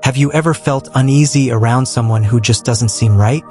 Have you ever felt uneasy around someone who just doesn't seem right?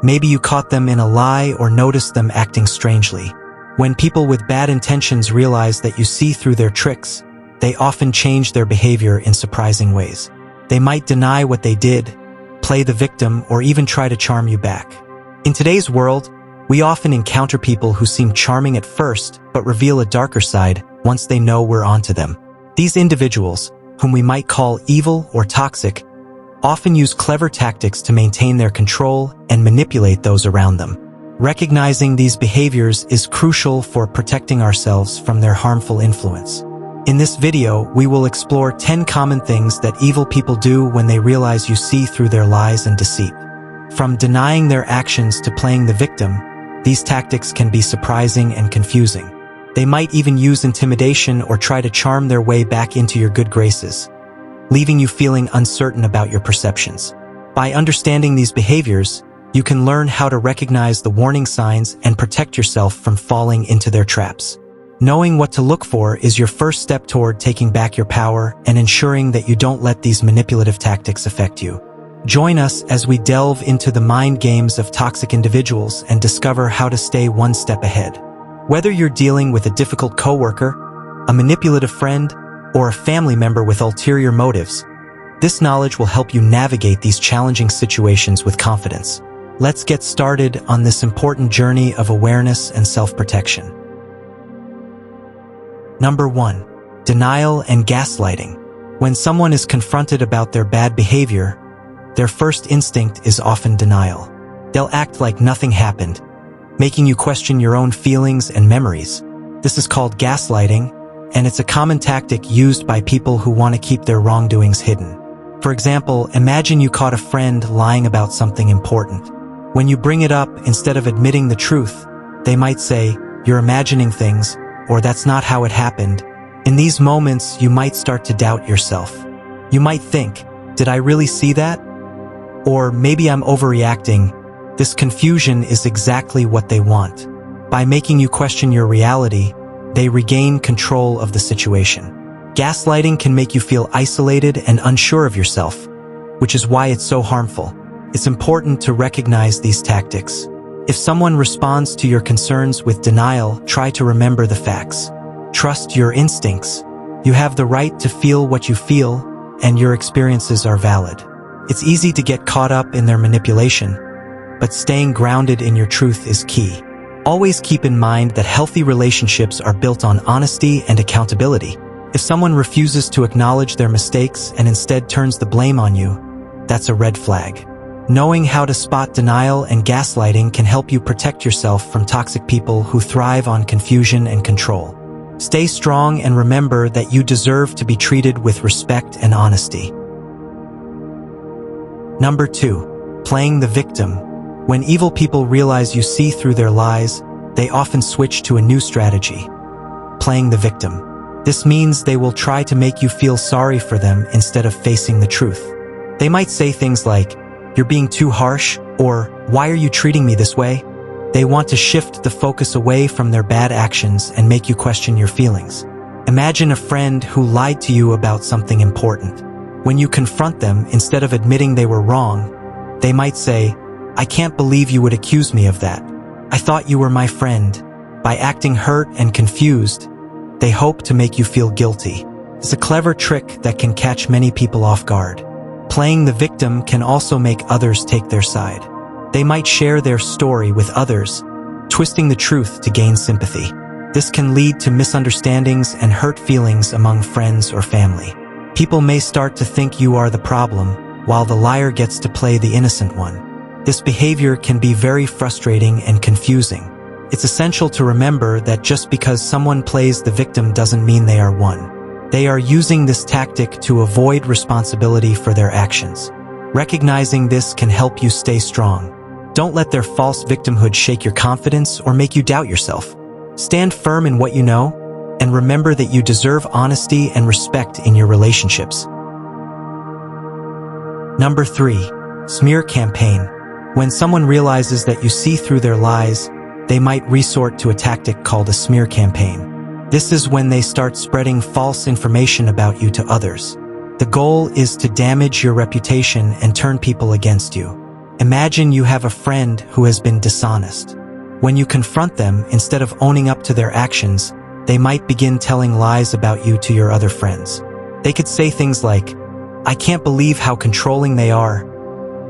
Maybe you caught them in a lie or noticed them acting strangely. When people with bad intentions realize that you see through their tricks, they often change their behavior in surprising ways. They might deny what they did, play the victim, or even try to charm you back. In today's world, we often encounter people who seem charming at first but reveal a darker side once they know we're onto them. These individuals, whom we might call evil or toxic, often use clever tactics to maintain their control and manipulate those around them. Recognizing these behaviors is crucial for protecting ourselves from their harmful influence. In this video, we will explore 10 common things that evil people do when they realize you see through their lies and deceit. From denying their actions to playing the victim, these tactics can be surprising and confusing. They might even use intimidation or try to charm their way back into your good graces, leaving you feeling uncertain about your perceptions. By understanding these behaviors, you can learn how to recognize the warning signs and protect yourself from falling into their traps. Knowing what to look for is your first step toward taking back your power and ensuring that you don't let these manipulative tactics affect you. Join us as we delve into the mind games of toxic individuals and discover how to stay one step ahead. Whether you're dealing with a difficult coworker, a manipulative friend, or a family member with ulterior motives, this knowledge will help you navigate these challenging situations with confidence. Let's get started on this important journey of awareness and self-protection. Number 1. Denial and gaslighting. When someone is confronted about their bad behavior, their first instinct is often denial. They'll act like nothing happened, making you question your own feelings and memories. This is called gaslighting, and it's a common tactic used by people who want to keep their wrongdoings hidden. For example, imagine you caught a friend lying about something important. When you bring it up, instead of admitting the truth, they might say, "You're imagining things," or "That's not how it happened." In these moments, you might start to doubt yourself. You might think, "Did I really see that?" Or maybe I'm overreacting. This confusion is exactly what they want. By making you question your reality, they regain control of the situation. Gaslighting can make you feel isolated and unsure of yourself, which is why it's so harmful. It's important to recognize these tactics. If someone responds to your concerns with denial, try to remember the facts. Trust your instincts. You have the right to feel what you feel, and your experiences are valid. It's easy to get caught up in their manipulation, but staying grounded in your truth is key. Always keep in mind that healthy relationships are built on honesty and accountability. If someone refuses to acknowledge their mistakes and instead turns the blame on you, that's a red flag. Knowing how to spot denial and gaslighting can help you protect yourself from toxic people who thrive on confusion and control. Stay strong and remember that you deserve to be treated with respect and honesty. Number 2. Playing the victim. When evil people realize you see through their lies, they often switch to a new strategy: playing the victim. This means they will try to make you feel sorry for them instead of facing the truth. They might say things like, "You're being too harsh," or "Why are you treating me this way?" They want to shift the focus away from their bad actions and make you question your feelings. Imagine a friend who lied to you about something important. When you confront them, instead of admitting they were wrong, they might say, "I can't believe you would accuse me of that. I thought you were my friend." By acting hurt and confused, they hope to make you feel guilty. It's a clever trick that can catch many people off guard. Playing the victim can also make others take their side. They might share their story with others, twisting the truth to gain sympathy. This can lead to misunderstandings and hurt feelings among friends or family. People may start to think you are the problem, while the liar gets to play the innocent one. This behavior can be very frustrating and confusing. It's essential to remember that just because someone plays the victim doesn't mean they are one. They are using this tactic to avoid responsibility for their actions. Recognizing this can help you stay strong. Don't let their false victimhood shake your confidence or make you doubt yourself. Stand firm in what you know, and remember that you deserve honesty and respect in your relationships. Number 3. Smear campaign. When someone realizes that you see through their lies, they might resort to a tactic called a smear campaign. This is when they start spreading false information about you to others. The goal is to damage your reputation and turn people against you. Imagine you have a friend who has been dishonest. When you confront them, instead of owning up to their actions, they might begin telling lies about you to your other friends. They could say things like, "I can't believe how controlling they are,"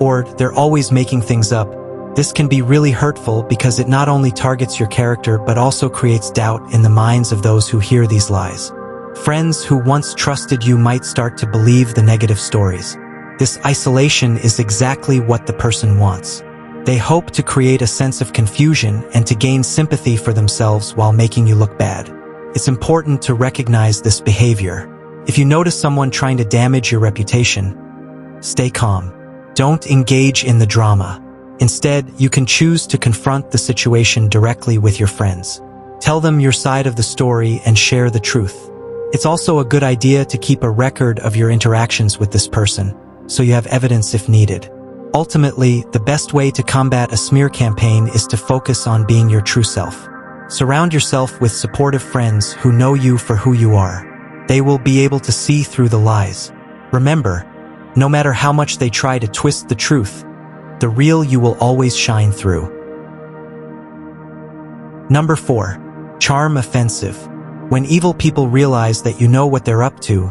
or "they're always making things up." This can be really hurtful because it not only targets your character but also creates doubt in the minds of those who hear these lies. Friends who once trusted you might start to believe the negative stories. This isolation is exactly what the person wants. They hope to create a sense of confusion and to gain sympathy for themselves while making you look bad. It's important to recognize this behavior. If you notice someone trying to damage your reputation, stay calm. Don't engage in the drama. Instead, you can choose to confront the situation directly with your friends. Tell them your side of the story and share the truth. It's also a good idea to keep a record of your interactions with this person, so you have evidence if needed. Ultimately, the best way to combat a smear campaign is to focus on being your true self. Surround yourself with supportive friends who know you for who you are. They will be able to see through the lies. Remember, no matter how much they try to twist the truth, the real you will always shine through. Number 4. Charm offensive. When evil people realize that you know what they're up to,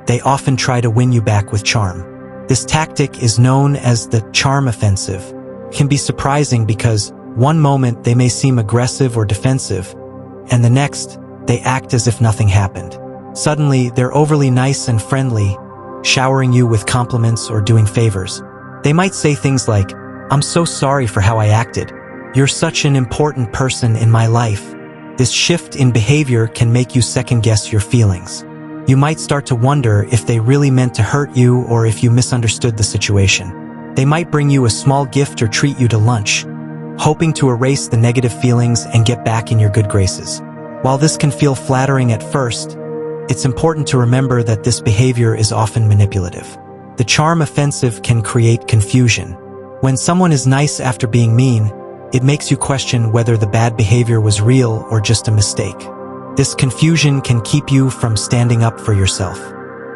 they often try to win you back with charm. This tactic is known as the charm offensive. It can be surprising because one moment they may seem aggressive or defensive, and the next, they act as if nothing happened. Suddenly, they're overly nice and friendly, showering you with compliments or doing favors. They might say things like, "I'm so sorry for how I acted. You're such an important person in my life." This shift in behavior can make you second-guess your feelings. You might start to wonder if they really meant to hurt you or if you misunderstood the situation. They might bring you a small gift or treat you to lunch, hoping to erase the negative feelings and get back in your good graces. While this can feel flattering at first, it's important to remember that this behavior is often manipulative. The charm offensive can create confusion. When someone is nice after being mean, it makes you question whether the bad behavior was real or just a mistake. This confusion can keep you from standing up for yourself.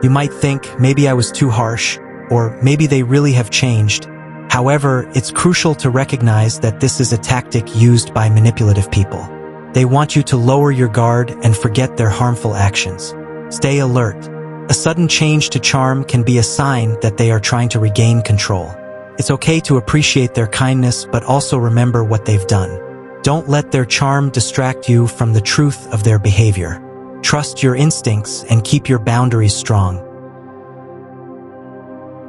You might think, maybe I was too harsh, or maybe they really have changed. However, it's crucial to recognize that this is a tactic used by manipulative people. They want you to lower your guard and forget their harmful actions. Stay alert. A sudden change to charm can be a sign that they are trying to regain control. It's okay to appreciate their kindness, but also remember what they've done. Don't let their charm distract you from the truth of their behavior. Trust your instincts and keep your boundaries strong.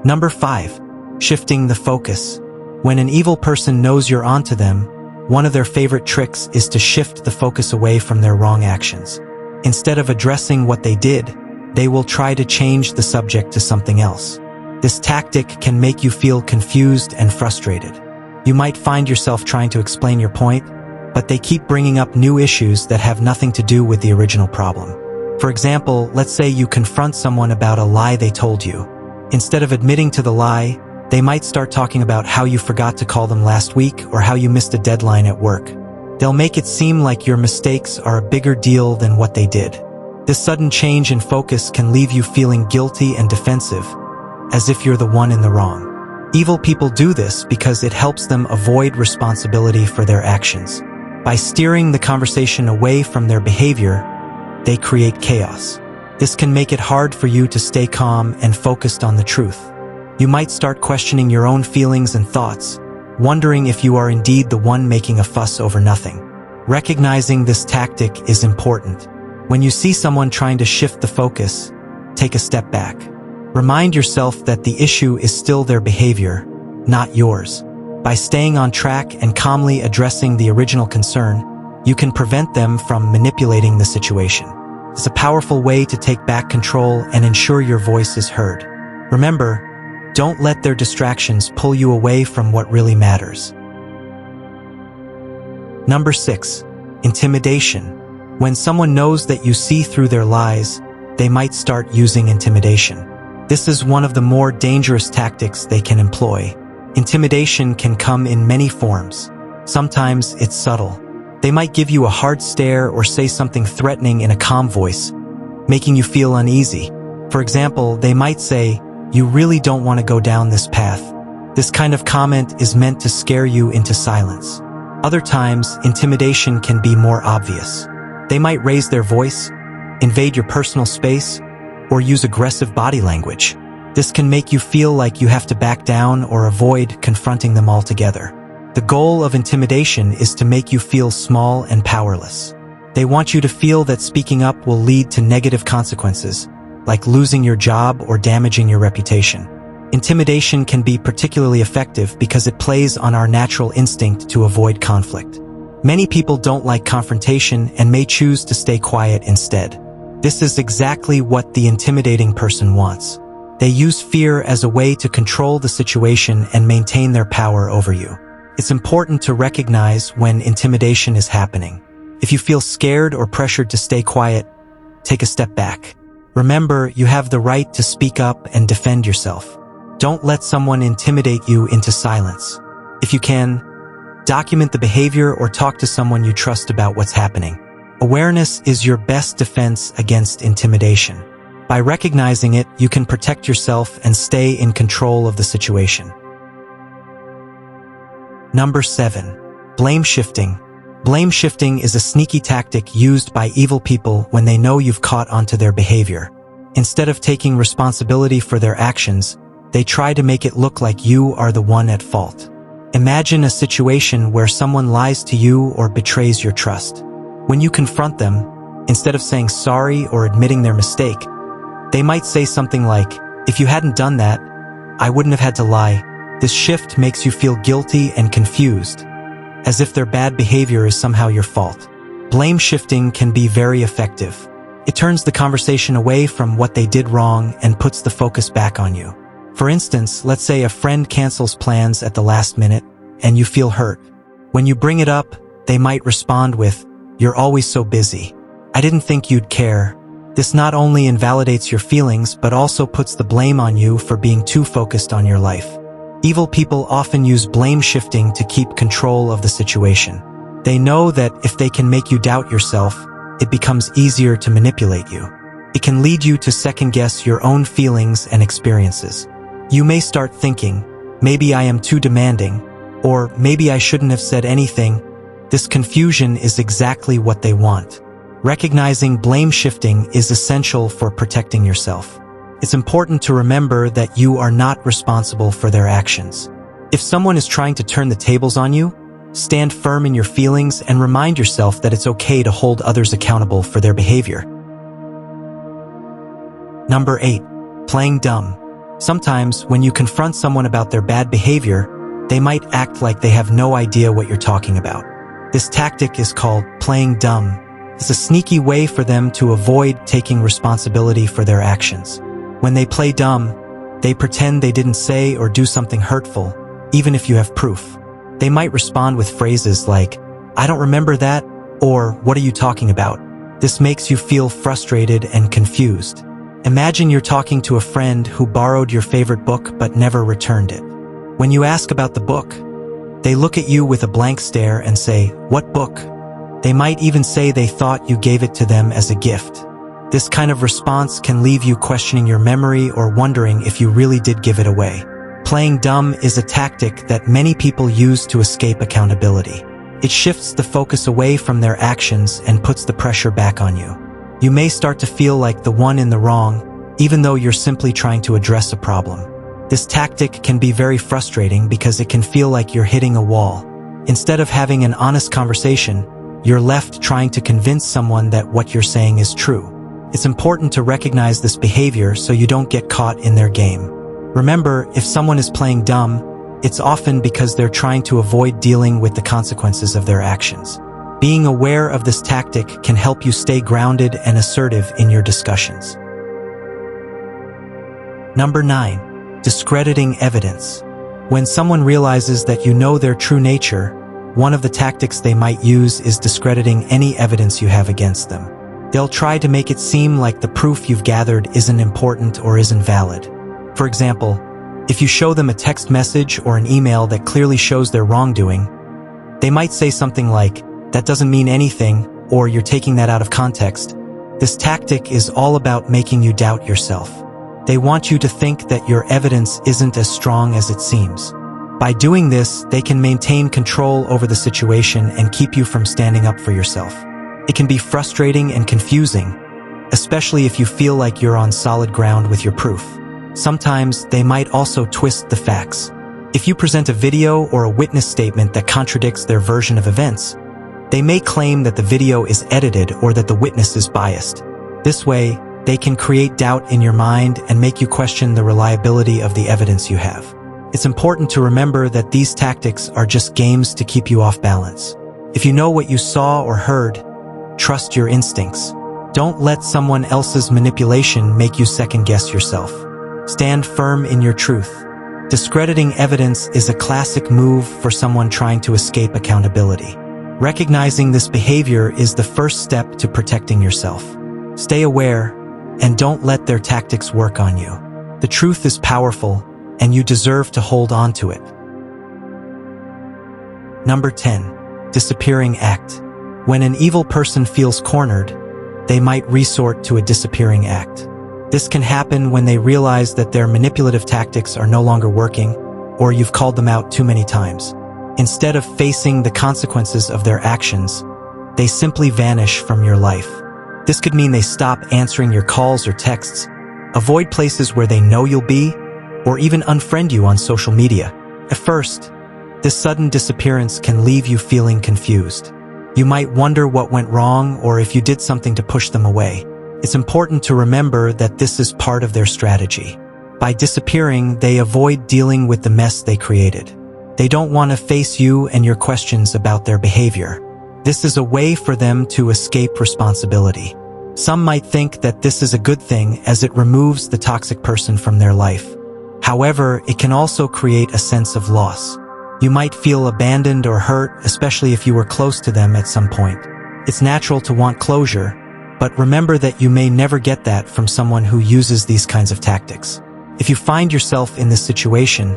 Number 5. Shifting the focus. When an evil person knows you're onto them, one of their favorite tricks is to shift the focus away from their wrong actions. Instead of addressing what they did, they will try to change the subject to something else. This tactic can make you feel confused and frustrated. You might find yourself trying to explain your point, but they keep bringing up new issues that have nothing to do with the original problem. For example, let's say you confront someone about a lie they told you. Instead of admitting to the lie, they might start talking about how you forgot to call them last week or how you missed a deadline at work. They'll make it seem like your mistakes are a bigger deal than what they did. This sudden change in focus can leave you feeling guilty and defensive, as if you're the one in the wrong. Evil people do this because it helps them avoid responsibility for their actions. By steering the conversation away from their behavior, they create chaos. This can make it hard for you to stay calm and focused on the truth. You might start questioning your own feelings and thoughts, wondering if you are indeed the one making a fuss over nothing. Recognizing this tactic is important. When you see someone trying to shift the focus, take a step back. Remind yourself that the issue is still their behavior, not yours. By staying on track and calmly addressing the original concern, you can prevent them from manipulating the situation. It's a powerful way to take back control and ensure your voice is heard. Remember, don't let their distractions pull you away from what really matters. Number 6. Intimidation. When someone knows that you see through their lies, they might start using intimidation. This is one of the more dangerous tactics they can employ. Intimidation can come in many forms. Sometimes it's subtle. They might give you a hard stare or say something threatening in a calm voice, making you feel uneasy. For example, they might say, "You really don't want to go down this path." This kind of comment is meant to scare you into silence. Other times, intimidation can be more obvious. They might raise their voice, invade your personal space, or use aggressive body language. This can make you feel like you have to back down or avoid confronting them altogether. The goal of intimidation is to make you feel small and powerless. They want you to feel that speaking up will lead to negative consequences, like losing your job or damaging your reputation. Intimidation can be particularly effective because it plays on our natural instinct to avoid conflict. Many people don't like confrontation and may choose to stay quiet instead. This is exactly what the intimidating person wants. They use fear as a way to control the situation and maintain their power over you. It's important to recognize when intimidation is happening. If you feel scared or pressured to stay quiet, take a step back. Remember, you have the right to speak up and defend yourself. Don't let someone intimidate you into silence. If you can, document the behavior or talk to someone you trust about what's happening. Awareness is your best defense against intimidation. By recognizing it, you can protect yourself and stay in control of the situation. Number 7. Blame shifting. Blame shifting is a sneaky tactic used by evil people when they know you've caught onto their behavior. Instead of taking responsibility for their actions, they try to make it look like you are the one at fault. Imagine a situation where someone lies to you or betrays your trust. When you confront them, instead of saying sorry or admitting their mistake, they might say something like, "If you hadn't done that, I wouldn't have had to lie." This shift makes you feel guilty and confused, as if their bad behavior is somehow your fault. Blame shifting can be very effective. It turns the conversation away from what they did wrong and puts the focus back on you. For instance, let's say a friend cancels plans at the last minute, and you feel hurt. When you bring it up, they might respond with, "You're always so busy. I didn't think you'd care." This not only invalidates your feelings, but also puts the blame on you for being too focused on your life. Evil people often use blame shifting to keep control of the situation. They know that if they can make you doubt yourself, it becomes easier to manipulate you. It can lead you to second-guess your own feelings and experiences. You may start thinking, "Maybe I am too demanding," or "Maybe I shouldn't have said anything." This confusion is exactly what they want. Recognizing blame shifting is essential for protecting yourself. It's important to remember that you are not responsible for their actions. If someone is trying to turn the tables on you, stand firm in your feelings and remind yourself that it's okay to hold others accountable for their behavior. Number 8. Playing dumb. Sometimes, when you confront someone about their bad behavior, they might act like they have no idea what you're talking about. This tactic is called playing dumb. It's a sneaky way for them to avoid taking responsibility for their actions. When they play dumb, they pretend they didn't say or do something hurtful, even if you have proof. They might respond with phrases like, "I don't remember that," or "What are you talking about?" This makes you feel frustrated and confused. Imagine you're talking to a friend who borrowed your favorite book but never returned it. When you ask about the book, they look at you with a blank stare and say, "What book?" They might even say they thought you gave it to them as a gift. This kind of response can leave you questioning your memory or wondering if you really did give it away. Playing dumb is a tactic that many people use to escape accountability. It shifts the focus away from their actions and puts the pressure back on you. You may start to feel like the one in the wrong, even though you're simply trying to address a problem. This tactic can be very frustrating because it can feel like you're hitting a wall. Instead of having an honest conversation, you're left trying to convince someone that what you're saying is true. It's important to recognize this behavior so you don't get caught in their game. Remember, if someone is playing dumb, it's often because they're trying to avoid dealing with the consequences of their actions. Being aware of this tactic can help you stay grounded and assertive in your discussions. Number 9. Discrediting evidence. When someone realizes that you know their true nature, one of the tactics they might use is discrediting any evidence you have against them. They'll try to make it seem like the proof you've gathered isn't important or isn't valid. For example, if you show them a text message or an email that clearly shows their wrongdoing, they might say something like, "That doesn't mean anything," or "You're taking that out of context." This tactic is all about making you doubt yourself. They want you to think that your evidence isn't as strong as it seems. By doing this, they can maintain control over the situation and keep you from standing up for yourself. It can be frustrating and confusing, especially if you feel like you're on solid ground with your proof. Sometimes they might also twist the facts. If you present a video or a witness statement that contradicts their version of events, they may claim that the video is edited or that the witness is biased. This way, they can create doubt in your mind and make you question the reliability of the evidence you have. It's important to remember that these tactics are just games to keep you off balance. If you know what you saw or heard, trust your instincts. Don't let someone else's manipulation make you second-guess yourself. Stand firm in your truth. Discrediting evidence is a classic move for someone trying to escape accountability. Recognizing this behavior is the first step to protecting yourself. Stay aware, and don't let their tactics work on you. The truth is powerful, and you deserve to hold on to it. Number 10. Disappearing act. When an evil person feels cornered, they might resort to a disappearing act. This can happen when they realize that their manipulative tactics are no longer working, or you've called them out too many times. Instead of facing the consequences of their actions, they simply vanish from your life. This could mean they stop answering your calls or texts, avoid places where they know you'll be, or even unfriend you on social media. At first, this sudden disappearance can leave you feeling confused. You might wonder what went wrong or if you did something to push them away. It's important to remember that this is part of their strategy. By disappearing, they avoid dealing with the mess they created. They don't want to face you and your questions about their behavior. This is a way for them to escape responsibility. Some might think that this is a good thing as it removes the toxic person from their life. However, it can also create a sense of loss. You might feel abandoned or hurt, especially if you were close to them at some point. It's natural to want closure, but remember that you may never get that from someone who uses these kinds of tactics. If you find yourself in this situation,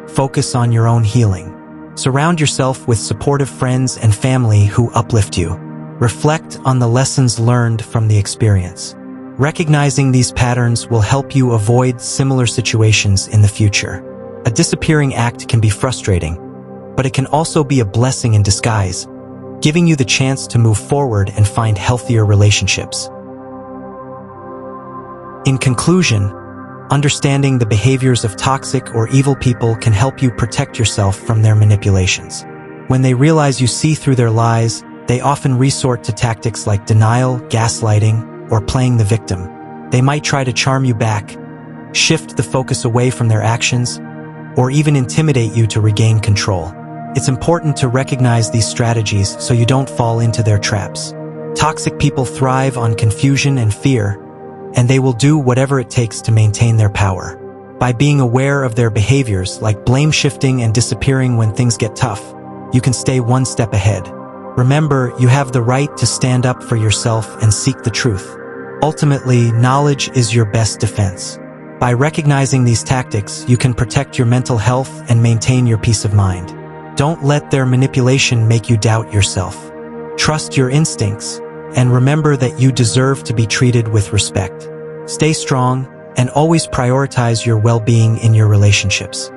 focus on your own healing. Surround yourself with supportive friends and family who uplift you. Reflect on the lessons learned from the experience. Recognizing these patterns will help you avoid similar situations in the future. A disappearing act can be frustrating, but it can also be a blessing in disguise, giving you the chance to move forward and find healthier relationships. In conclusion, understanding the behaviors of toxic or evil people can help you protect yourself from their manipulations. When they realize you see through their lies, they often resort to tactics like denial, gaslighting, or playing the victim. They might try to charm you back, shift the focus away from their actions, or even intimidate you to regain control. It's important to recognize these strategies so you don't fall into their traps. Toxic people thrive on confusion and fear, and they will do whatever it takes to maintain their power. By being aware of their behaviors, like blame shifting and disappearing when things get tough, you can stay one step ahead. Remember, you have the right to stand up for yourself and seek the truth. Ultimately, knowledge is your best defense. By recognizing these tactics, you can protect your mental health and maintain your peace of mind. Don't let their manipulation make you doubt yourself. Trust your instincts, and remember that you deserve to be treated with respect. Stay strong, and always prioritize your well-being in your relationships.